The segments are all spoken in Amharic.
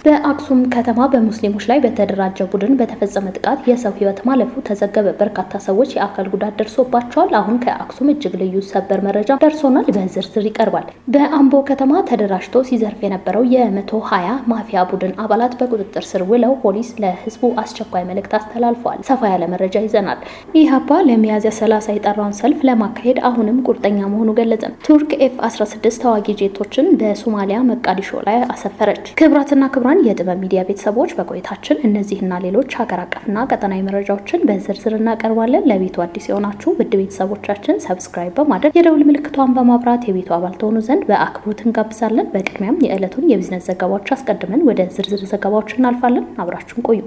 በአክሱም ከተማ በሙስሊሞች ላይ በተደራጀ ቡድን በተፈጸመ ጥቃት የሰው ሕይወት ማለፉ ተዘገበ። በርካታ ሰዎች የአካል ጉዳት ደርሶባቸዋል። አሁን ከአክሱም እጅግ ልዩ ሰበር መረጃ ደርሶናል፣ በዝርዝር ይቀርባል። በአምቦ ከተማ ተደራጅቶ ሲዘርፍ የነበረው የ120 ማፊያ ቡድን አባላት በቁጥጥር ስር ውለው ፖሊስ ለህዝቡ አስቸኳይ መልእክት አስተላልፏል። ሰፋ ያለ መረጃ ይዘናል። ኢህአፓ ለሚያዝያ 30 የጠራውን ሰልፍ ለማካሄድ አሁንም ቁርጠኛ መሆኑ ገለጸ። ቱርክ F-16 ተዋጊ ጄቶችን በሶማሊያ መቃዲሾ ላይ አሰፈረች። ክብራትና ክብራን የጥበብ ሚዲያ ቤተሰቦች በቆይታችን እነዚህና ሌሎች ሀገር አቀፍና ቀጠናዊ መረጃዎችን በዝርዝር እናቀርባለን። ለቤቱ አዲስ የሆናችሁ ውድ ቤተሰቦቻችን ሰብስክራይብ በማድረግ የደውል ምልክቷን በማብራት የቤቱ አባል ትሆኑ ዘንድ በአክብሮት እንጋብዛለን። በቅድሚያም የዕለቱን የቢዝነስ ዘገባዎች አስቀድመን ወደ ዝርዝር ዘገባዎች እናልፋለን። አብራችሁን ቆዩ።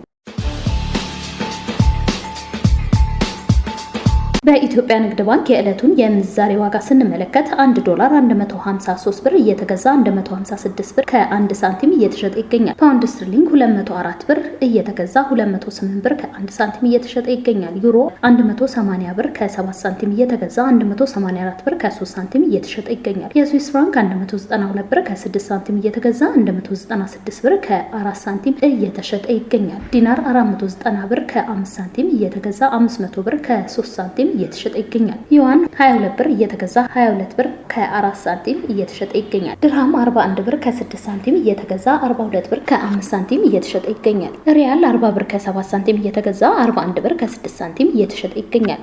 በኢትዮጵያ ንግድ ባንክ የዕለቱን የምንዛሬ ዋጋ ስንመለከት $1 153 ብር እየተገዛ 156 ብር ከ1 ሳንቲም እየተሸጠ ይገኛል። ፓውንድ ስተርሊንግ 204 ብር እየተገዛ 208 ብር ከ1 ሳንቲም እየተሸጠ ይገኛል። ዩሮ 180 ብር ከ7 ሳንቲም እየተገዛ 184 ብር ከ3 ሳንቲም እየተሸጠ ይገኛል። የስዊስ ፍራንክ 192 ብር ከ6 ሳንቲም እየተገዛ 196 ብር ከ4 ሳንቲም እየተሸጠ ይገኛል። ዲናር 490 ብር ከ5 ሳንቲም እየተገዛ 500 ብር ከ3 ሳንቲም እየተሸጠ ይገኛል። ዩዋን 22 ብር እየተገዛ 22 ብር ከ4 ሳንቲም እየተሸጠ ይገኛል። ድርሃም 41 ብር ከ6 ሳንቲም እየተገዛ 42 ብር ከ5 ሳንቲም እየተሸጠ ይገኛል። ሪያል 40 ብር ከ7 ሳንቲም እየተገዛ 41 ብር ከ6 ሳንቲም እየተሸጠ ይገኛል።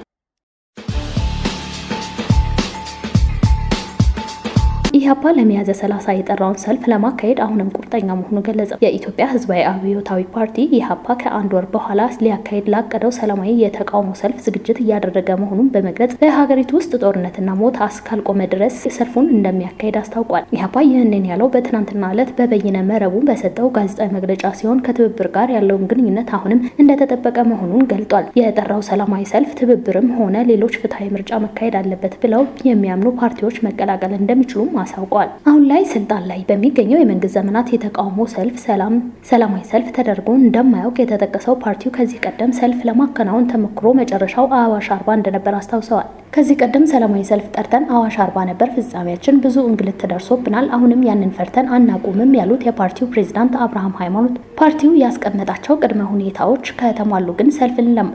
ኢህአፓ ለሚያዝያ 30 የጠራውን ሰልፍ ለማካሄድ አሁንም ቁርጠኛ መሆኑን ገለጸ። የኢትዮጵያ ሕዝባዊ አብዮታዊ ፓርቲ ኢህአፓ ከአንድ ወር በኋላ ሊያካሄድ ላቀደው ሰላማዊ የተቃውሞ ሰልፍ ዝግጅት እያደረገ መሆኑን በመግለጽ በሀገሪቱ ውስጥ ጦርነትና ሞት እስካልቆመ ድረስ ሰልፉን እንደሚያካሄድ አስታውቋል። ኢህአፓ ይህንን ያለው በትናንትና ዕለት በበይነ መረቡ በሰጠው ጋዜጣዊ መግለጫ ሲሆን ከትብብር ጋር ያለውን ግንኙነት አሁንም እንደተጠበቀ መሆኑን ገልጧል። የጠራው ሰላማዊ ሰልፍ ትብብርም ሆነ ሌሎች ፍትሐዊ ምርጫ መካሄድ አለበት ብለው የሚያምኑ ፓርቲዎች መቀላቀል እንደሚችሉም አሳውቋል። አሁን ላይ ስልጣን ላይ በሚገኘው የመንግስት ዘመናት የተቃውሞ ሰልፍ ሰላማዊ ሰልፍ ተደርጎ እንደማያውቅ የተጠቀሰው ፓርቲው ከዚህ ቀደም ሰልፍ ለማከናወን ተሞክሮ መጨረሻው አዋሽ አርባ እንደነበር አስታውሰዋል። ከዚህ ቀደም ሰላማዊ ሰልፍ ጠርተን አዋሽ አርባ ነበር ፍጻሜያችን፣ ብዙ እንግልት ደርሶብናል፣ አሁንም ያንን ፈርተን አናቁምም ያሉት የፓርቲው ፕሬዝዳንት አብርሃም ሃይማኖት ፓርቲው ያስቀመጣቸው ቅድመ ሁኔታዎች ከተሟሉ ግን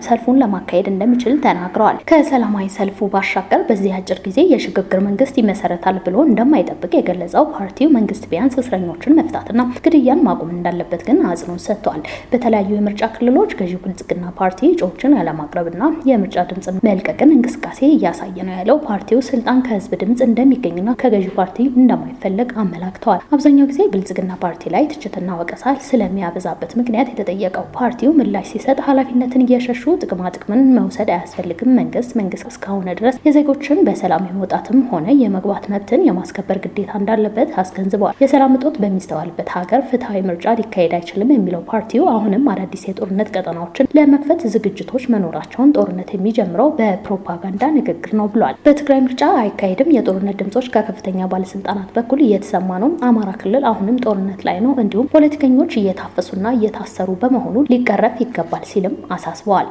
ሰልፉን ለማካሄድ እንደሚችል ተናግረዋል። ከሰላማዊ ሰልፉ ባሻገር በዚህ አጭር ጊዜ የሽግግር መንግስት ይመሰረታል ብሎ እንደማይጠብቅ የገለጸው ፓርቲው መንግስት ቢያንስ እስረኞችን መፍታትና ግድያን ማቆም እንዳለበት ግን አጽንኦት ሰጥቷል። በተለያዩ የምርጫ ክልሎች ገዢው ብልጽግና ፓርቲ እጩዎችን ያለማቅረብና የምርጫ ድምጽ መልቀቅን እንቅስቃሴ እያሳየ ነው ያለው ፓርቲው ስልጣን ከህዝብ ድምጽ እንደሚገኝና ከገዢ ፓርቲ እንደማይፈለግ አመላክተዋል። አብዛኛው ጊዜ ብልጽግና ፓርቲ ላይ ትችትና ወቀሳ ስለሚያበዛበት ምክንያት የተጠየቀው ፓርቲው ምላሽ ሲሰጥ ኃላፊነትን እየሸሹ ጥቅምን መውሰድ አያስፈልግም፣ መንግስት እስካሁን ድረስ የዜጎችን በሰላም የመውጣትም ሆነ የመግባት መብትን የማስከበር ግዴታ እንዳለበት አስገንዝበዋል። የሰላም እጦት በሚስተዋልበት ሀገር ፍትሐዊ ምርጫ ሊካሄድ አይችልም የሚለው ፓርቲው አሁንም አዳዲስ የጦርነት ቀጠናዎችን ለመክፈት ዝግጅቶች መኖራቸውን ጦርነት የሚጀምረው በፕሮፓጋንዳ ንግግር ነው ብሏል። በትግራይ ምርጫ አይካሄድም፣ የጦርነት ድምጾች ከከፍተኛ ባለስልጣናት በኩል እየተሰማ ነው። አማራ ክልል አሁንም ጦርነት ላይ ነው፣ እንዲሁም ፖለቲከኞች እየታፈሱና እየታሰሩ በመሆኑ ሊቀረፍ ይገባል ሲልም አሳስበዋል።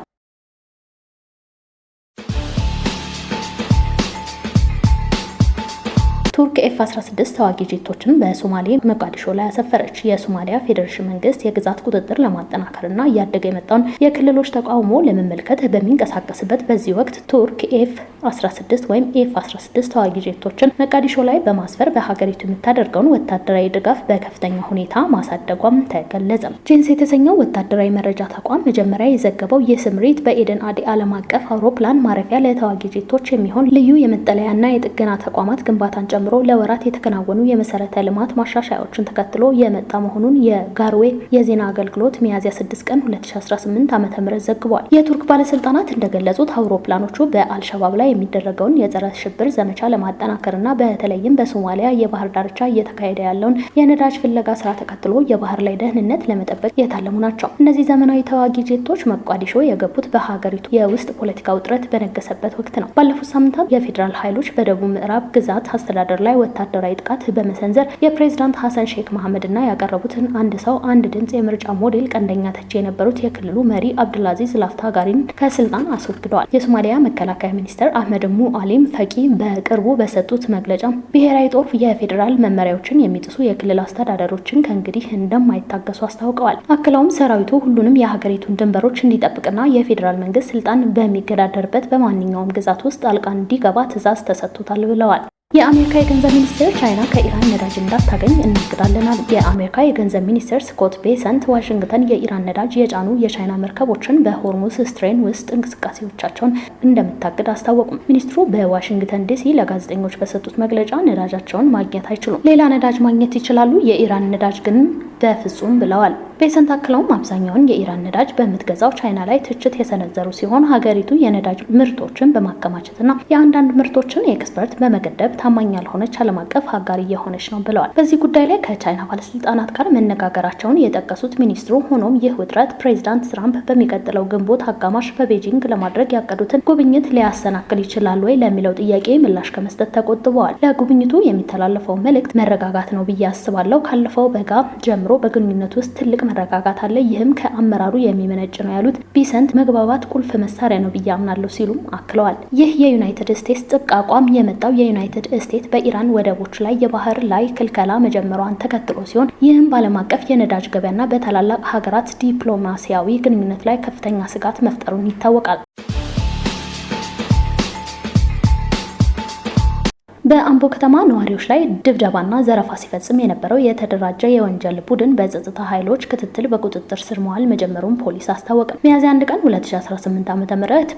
ቱርክ F-16 ተዋጊ ጄቶችን በሶማሌ መቃዲሾ ላይ አሰፈረች። የሶማሊያ ፌዴሬሽን መንግስት የግዛት ቁጥጥር ለማጠናከርና እያደገ የመጣውን የክልሎች ተቃውሞ ለመመልከት በሚንቀሳቀስበት በዚህ ወቅት ቱርክ F-16 ወይም F-16 ተዋጊ ጄቶችን መቃዲሾ ላይ በማስፈር በሀገሪቱ የምታደርገውን ወታደራዊ ድጋፍ በከፍተኛ ሁኔታ ማሳደጓም ተገለጸ። ጄንስ የተሰኘው ወታደራዊ መረጃ ተቋም መጀመሪያ የዘገበው ይህ ስምሪት በኤደን አዲ ዓለም አቀፍ አውሮፕላን ማረፊያ ለተዋጊ ጄቶች የሚሆን ልዩ የመጠለያና የጥገና ተቋማት ግንባታን ጨምሮ ለወራት የተከናወኑ የመሰረተ ልማት ማሻሻያዎችን ተከትሎ የመጣ መሆኑን የጋርዌ የዜና አገልግሎት ሚያዝያ 6 ቀን 2018 ዓ.ም ዘግቧል። የቱርክ ባለስልጣናት እንደገለጹት አውሮፕላኖቹ በአልሸባብ ላይ የሚደረገውን የጸረ ሽብር ዘመቻ ለማጠናከርና በተለይም በሶማሊያ የባህር ዳርቻ እየተካሄደ ያለውን የነዳጅ ፍለጋ ስራ ተከትሎ የባህር ላይ ደህንነት ለመጠበቅ የታለሙ ናቸው። እነዚህ ዘመናዊ ተዋጊ ጄቶች መቃዲሾ የገቡት በሀገሪቱ የውስጥ ፖለቲካ ውጥረት በነገሰበት ወቅት ነው። ባለፉት ሳምንታት የፌዴራል ኃይሎች በደቡብ ምዕራብ ግዛት አስተዳደር አስተዳደር ላይ ወታደራዊ ጥቃት በመሰንዘር የፕሬዝዳንት ሐሰን ሼክ መሐመድና ያቀረቡትን አንድ ሰው አንድ ድምጽ የምርጫ ሞዴል ቀንደኛ ተቺ የነበሩት የክልሉ መሪ አብዱልአዚዝ ላፍታጋሪን ከስልጣን አስወግደዋል። የሶማሊያ መከላከያ ሚኒስትር አህመድ ሙአሊም ፈቂ በቅርቡ በሰጡት መግለጫ ብሔራዊ ጦር የፌዴራል መመሪያዎችን የሚጥሱ የክልል አስተዳደሮችን ከእንግዲህ እንደማይታገሱ አስታውቀዋል። አክለውም ሰራዊቱ ሁሉንም የሀገሪቱን ድንበሮች እንዲጠብቅና የፌዴራል መንግስት ስልጣን በሚገዳደርበት በማንኛውም ግዛት ውስጥ ጣልቃ እንዲገባ ትዕዛዝ ተሰጥቶታል ብለዋል። የአሜሪካ የገንዘብ ሚኒስቴር ቻይና ከኢራን ነዳጅ እንዳታገኝ እናግዳለን አሉ። የአሜሪካ የገንዘብ ሚኒስቴር ስኮት ቤሰንት ዋሽንግተን የኢራን ነዳጅ የጫኑ የቻይና መርከቦችን በሆርሙዝ ስትሬት ውስጥ እንቅስቃሴዎቻቸውን እንደምታግድ አስታወቁም። ሚኒስትሩ በዋሽንግተን ዲሲ ለጋዜጠኞች በሰጡት መግለጫ ነዳጃቸውን ማግኘት አይችሉም፣ ሌላ ነዳጅ ማግኘት ይችላሉ፣ የኢራን ነዳጅ ግን በፍጹም ብለዋል። ቤሰንት አክለውም አብዛኛውን የኢራን ነዳጅ በምትገዛው ቻይና ላይ ትችት የሰነዘሩ ሲሆን ሀገሪቱ የነዳጅ ምርቶችን በማከማቸትና የአንዳንድ ምርቶችን ኤክስፐርት በመገደብ ታማኝ ያልሆነች ዓለም አቀፍ አጋር እየሆነች ነው ብለዋል። በዚህ ጉዳይ ላይ ከቻይና ባለስልጣናት ጋር መነጋገራቸውን የጠቀሱት ሚኒስትሩ ሆኖም ይህ ውጥረት ፕሬዚዳንት ትራምፕ በሚቀጥለው ግንቦት አጋማሽ በቤጂንግ ለማድረግ ያቀዱትን ጉብኝት ሊያሰናክል ይችላል ወይ ለሚለው ጥያቄ ምላሽ ከመስጠት ተቆጥበዋል። ለጉብኝቱ የሚተላለፈው መልእክት መረጋጋት ነው ብዬ አስባለሁ። ካለፈው በጋ ጀምሮ በግንኙነት ውስጥ ትልቅ መረጋጋት አለ። ይህም ከአመራሩ የሚመነጭ ነው ያሉት ቢሰንት መግባባት ቁልፍ መሳሪያ ነው ብዬ አምናለሁ ሲሉም አክለዋል። ይህ የዩናይትድ ስቴትስ ጥብቅ አቋም የመጣው የዩናይትድ ስቴትስ በኢራን ወደቦች ላይ የባህር ላይ ክልከላ መጀመሯን ተከትሎ ሲሆን ይህም በዓለም አቀፍ የነዳጅ ገበያና በታላላቅ ሀገራት ዲፕሎማሲያዊ ግንኙነት ላይ ከፍተኛ ስጋት መፍጠሩን ይታወቃል። በአምቦ ከተማ ነዋሪዎች ላይ ድብደባና ዘረፋ ሲፈጽም የነበረው የተደራጀ የወንጀል ቡድን በጸጥታ ኃይሎች ክትትል በቁጥጥር ስር መዋል መጀመሩን ፖሊስ አስታወቀ። ሚያዝያ 1 ቀን 2018 ዓ.ም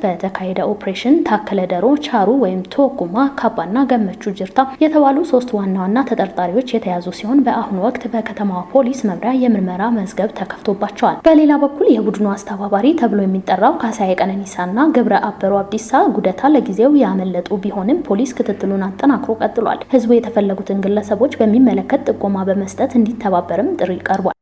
በተካሄደ ኦፕሬሽን ታከለ ደሮ፣ ቻሩ ወይም ቶኩማ ካባና ገመቹ ጅርታ የተባሉ 3 ዋና ዋና ተጠርጣሪዎች የተያዙ ሲሆን በአሁኑ ወቅት በከተማዋ ፖሊስ መምሪያ የምርመራ መዝገብ ተከፍቶባቸዋል። በሌላ በኩል የቡድኑ አስተባባሪ ተብሎ የሚጠራው ካሳዬ ቀነኒሳና ገብረ አበሩ አብዲሳ ጉደታ ለጊዜው ያመለጡ ቢሆንም ፖሊስ ክትትሉን አጠናክሮ ቀጥሏል። ህዝቡ የተፈለጉትን ግለሰቦች በሚመለከት ጥቆማ በመስጠት እንዲተባበርም ጥሪ ቀርቧል።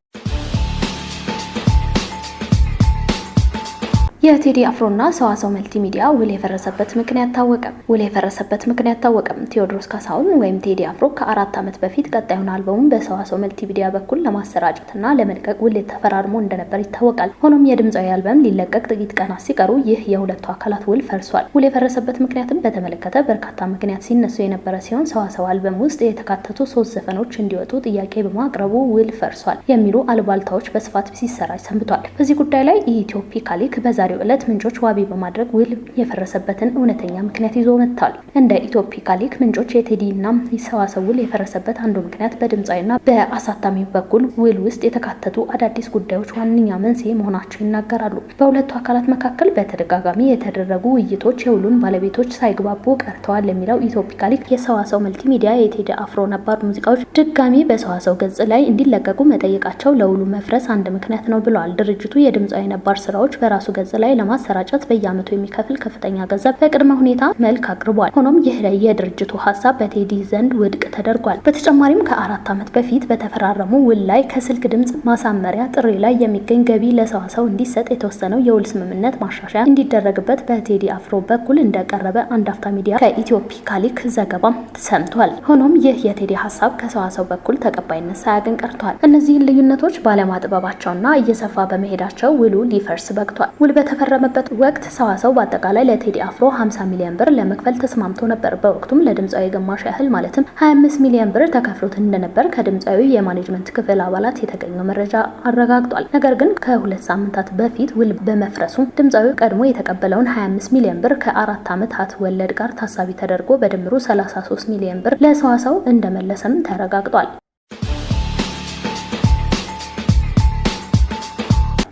የቴዲ አፍሮና ሰዋሰው መልቲሚዲያ ውል የፈረሰበት ምክንያት ታወቀ። ውል የፈረሰበት ምክንያት ታወቀ። ቴዎድሮስ ካሳሁን ወይም ቴዲ አፍሮ ከ4 ዓመት በፊት ቀጣዩን አልበሙን በሰዋሰው መልቲሚዲያ በኩል ለማሰራጨትና ለመልቀቅ ውል ተፈራርሞ እንደነበር ይታወቃል። ሆኖም የድምጻዊ አልበም ሊለቀቅ ጥቂት ቀናት ሲቀሩ ይህ የሁለቱ አካላት ውል ፈርሷል። ውል የፈረሰበት ምክንያትም በተመለከተ በርካታ ምክንያት ሲነሱ የነበረ ሲሆን ሰዋሰው አልበም ውስጥ የተካተቱ 3 ዘፈኖች እንዲወጡ ጥያቄ በማቅረቡ ውል ፈርሷል የሚሉ አልባልታዎች በስፋት ሲሰራጭ ሰንብቷል። በዚህ ጉዳይ ላይ ኢትዮፒካ ሊክ በዛሬው ዕለት ምንጮች ዋቢ በማድረግ ውል የፈረሰበትን እውነተኛ ምክንያት ይዞ መጥቷል። እንደ ኢትዮፒካ ሊክ ምንጮች የቴዲና የሰዋሰው ውል የፈረሰበት አንዱ ምክንያት በድምጻዊና በአሳታሚው በኩል ውል ውስጥ የተካተቱ አዳዲስ ጉዳዮች ዋነኛ መንስኤ መሆናቸው ይናገራሉ። በሁለቱ አካላት መካከል በተደጋጋሚ የተደረጉ ውይይቶች የውሉን ባለቤቶች ሳይግባቡ ቀርተዋል የሚለው ኢትዮፒካ ሊክ የሰዋሰው መልቲሚዲያ የቴዲ አፍሮ ነባር ሙዚቃዎች ድጋሚ በሰዋሰው ገጽ ላይ እንዲለቀቁ መጠየቃቸው ለውሉ መፍረስ አንድ ምክንያት ነው ብለዋል። ድርጅቱ የድምጻዊ ነባር ስራዎች በራሱ ገጽ ላይ ለማሰራጨት በየዓመቱ የሚከፍል ከፍተኛ ገንዘብ በቅድመ ሁኔታ መልክ አቅርቧል። ሆኖም ይህ የድርጅቱ ሀሳብ በቴዲ ዘንድ ውድቅ ተደርጓል። በተጨማሪም ከ4 ዓመት በፊት በተፈራረሙ ውል ላይ ከስልክ ድምጽ ማሳመሪያ ጥሪ ላይ የሚገኝ ገቢ ለሰዋሰው እንዲሰጥ የተወሰነው የውል ስምምነት ማሻሻያ እንዲደረግበት በቴዲ አፍሮ በኩል እንደቀረበ አንድ አፍታ ሚዲያ ከኢትዮፒካ ሊክ ዘገባ ሰምቷል። ሆኖም ይህ የቴዲ ሀሳብ ከሰዋሰው በኩል ተቀባይነት ሳያገኝ ቀርቷል። እነዚህን ልዩነቶች ባለማጥበባቸውና እየሰፋ በመሄዳቸው ውሉ ሊፈርስ በቅቷል። ውል በተፈረመበት ወቅት ሰዋሰው በአጠቃላይ ለቴዲ አፍሮ 50 ሚሊዮን ብር ለመክፈል ተስማምቶ ነበር። በወቅቱም ለድምጻዊ ግማሽ ያህል ማለትም 25 ሚሊዮን ብር ተከፍሎት እንደነበር ከድምጻዊ የማኔጅመንት ክፍል አባላት የተገኘው መረጃ አረጋግጧል። ነገር ግን ከ2 ሳምንታት በፊት ውል በመፍረሱ ድምጻዊ ቀድሞ የተቀበለውን 25 ሚሊዮን ብር ከ4 ዓመታት ወለድ ጋር ታሳቢ ተደርጎ በድምሩ 33 ሚሊዮን ብር ለሰዋሰው እንደመለሰም ተረጋግጧል።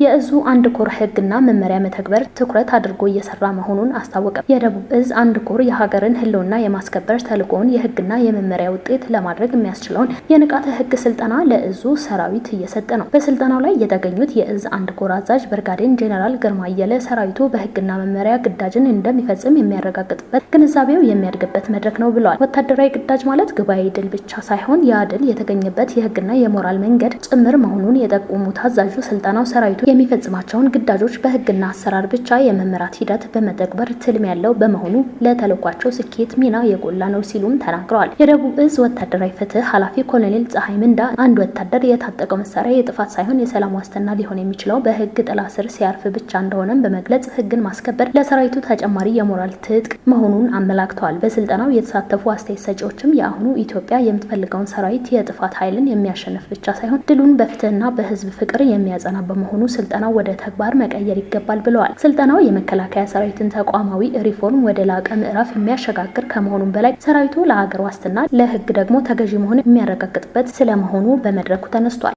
የእዙ አንድ ኮር ህግና መመሪያ መተግበር ትኩረት አድርጎ እየሰራ መሆኑን አስታወቀ። የደቡብ እዝ አንድ ኮር የሀገርን ህልውና የማስከበር ተልዕኮውን የህግና የመመሪያ ውጤት ለማድረግ የሚያስችለውን የንቃተ ህግ ስልጠና ለእዙ ሰራዊት እየሰጠ ነው። በስልጠናው ላይ የተገኙት የእዝ አንድ ኮር አዛዥ ብርጋዴር ጄኔራል ግርማ አየለ ሰራዊቱ በህግና መመሪያ ግዳጅን እንደሚፈጽም የሚያረጋግጥበት ግንዛቤው የሚያድግበት መድረክ ነው ብለዋል። ወታደራዊ ግዳጅ ማለት ግባዊ ድል ብቻ ሳይሆን ያ ድል የተገኘበት የህግና የሞራል መንገድ ጭምር መሆኑን የጠቆሙት አዛዡ ስልጠናው ሰራዊቱ የሚፈጽማቸውን ግዳጆች በህግና አሰራር ብቻ የመመራት ሂደት በመተግበር ትልም ያለው በመሆኑ ለተልዕኳቸው ስኬት ሚና የጎላ ነው ሲሉም ተናግረዋል። የደቡብ እዝ ወታደራዊ ፍትህ ኃላፊ ኮሎኔል ፀሐይ ምንዳ አንድ ወታደር የታጠቀው መሳሪያ የጥፋት ሳይሆን የሰላም ዋስትና ሊሆን የሚችለው በህግ ጥላ ስር ሲያርፍ ብቻ እንደሆነም በመግለጽ ህግን ማስከበር ለሰራዊቱ ተጨማሪ የሞራል ትጥቅ መሆኑን አመላክተዋል። በስልጠናው የተሳተፉ አስተያየት ሰጪዎችም የአሁኑ ኢትዮጵያ የምትፈልገውን ሰራዊት የጥፋት ኃይልን የሚያሸንፍ ብቻ ሳይሆን ድሉን በፍትህና በህዝብ ፍቅር የሚያጸና በመሆኑ ስልጠናው ወደ ተግባር መቀየር ይገባል ብለዋል። ስልጠናው የመከላከያ ሰራዊትን ተቋማዊ ሪፎርም ወደ ላቀ ምዕራፍ የሚያሸጋግር ከመሆኑም በላይ ሰራዊቱ ለሀገር ዋስትና ለህግ ደግሞ ተገዢ መሆን የሚያረጋግጥበት ስለመሆኑ በመድረኩ ተነስቷል።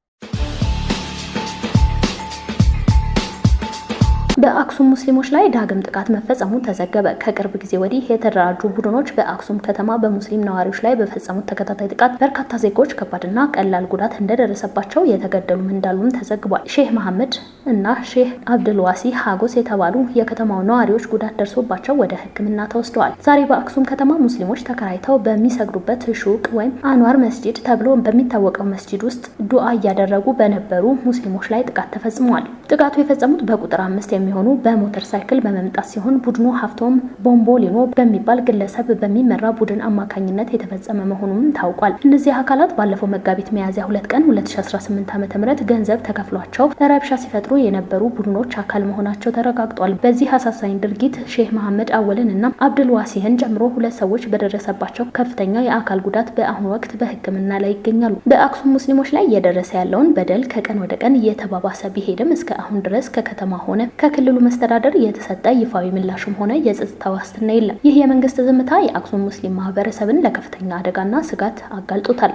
በአክሱም ሙስሊሞች ላይ ዳግም ጥቃት መፈጸሙ ተዘገበ። ከቅርብ ጊዜ ወዲህ የተደራጁ ቡድኖች በአክሱም ከተማ በሙስሊም ነዋሪዎች ላይ በፈጸሙት ተከታታይ ጥቃት በርካታ ዜጎች ከባድና ቀላል ጉዳት እንደደረሰባቸው የተገደሉም እንዳሉም ተዘግቧል። ሼህ መሐመድ እና ሼህ አብዱልዋሲ ሀጎስ የተባሉ የከተማው ነዋሪዎች ጉዳት ደርሶባቸው ወደ ሕክምና ተወስደዋል። ዛሬ በአክሱም ከተማ ሙስሊሞች ተከራይተው በሚሰግዱበት ሹቅ ወይም አንዋር መስጂድ ተብሎ በሚታወቀው መስጂድ ውስጥ ዱዓ እያደረጉ በነበሩ ሙስሊሞች ላይ ጥቃት ተፈጽሟል። ጥቃቱ የፈጸሙት በቁጥር 5 የሚሆኑ በሞተር ሳይክል በመምጣት ሲሆን ቡድኑ ሀፍቶም ቦምቦሊኖ በሚባል ግለሰብ በሚመራ ቡድን አማካኝነት የተፈጸመ መሆኑም ታውቋል። እነዚህ አካላት ባለፈው መጋቢት ሚያዝያ 2 ቀን 2018 ዓ.ም ገንዘብ ተከፍሏቸው ረብሻ ሲፈጥሩ የነበሩ ቡድኖች አካል መሆናቸው ተረጋግጧል። በዚህ አሳሳኝ ድርጊት ሼህ መሐመድ አወልን እና አብዱል ዋሲህን ጨምሮ 2 ሰዎች በደረሰባቸው ከፍተኛ የአካል ጉዳት በአሁኑ ወቅት በሕክምና ላይ ይገኛሉ። በአክሱም ሙስሊሞች ላይ እየደረሰ ያለውን በደል ከቀን ወደ ቀን እየተባባሰ ቢሄድም እስከ አሁን ድረስ ከከተማ ሆነ ከክልሉ መስተዳደር የተሰጠ ይፋዊ ምላሽም ሆነ የጸጥታ ዋስትና የለም። ይህ የመንግስት ዝምታ የአክሱም ሙስሊም ማህበረሰብን ለከፍተኛ አደጋና ስጋት አጋልጦታል።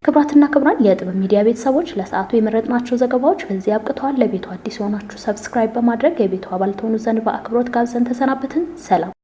ክቡራትና ክቡራን የጥበብ ሚዲያ ቤተሰቦች ለሰዓቱ የመረጥናቸው ዘገባዎች በዚህ አብቅተዋል። ለቤቱ አዲስ የሆናችሁ ሰብስክራይብ በማድረግ የቤቱ አባል ትሆኑ ዘንድ በአክብሮት ጋብዘን ተሰናበትን። ሰላም።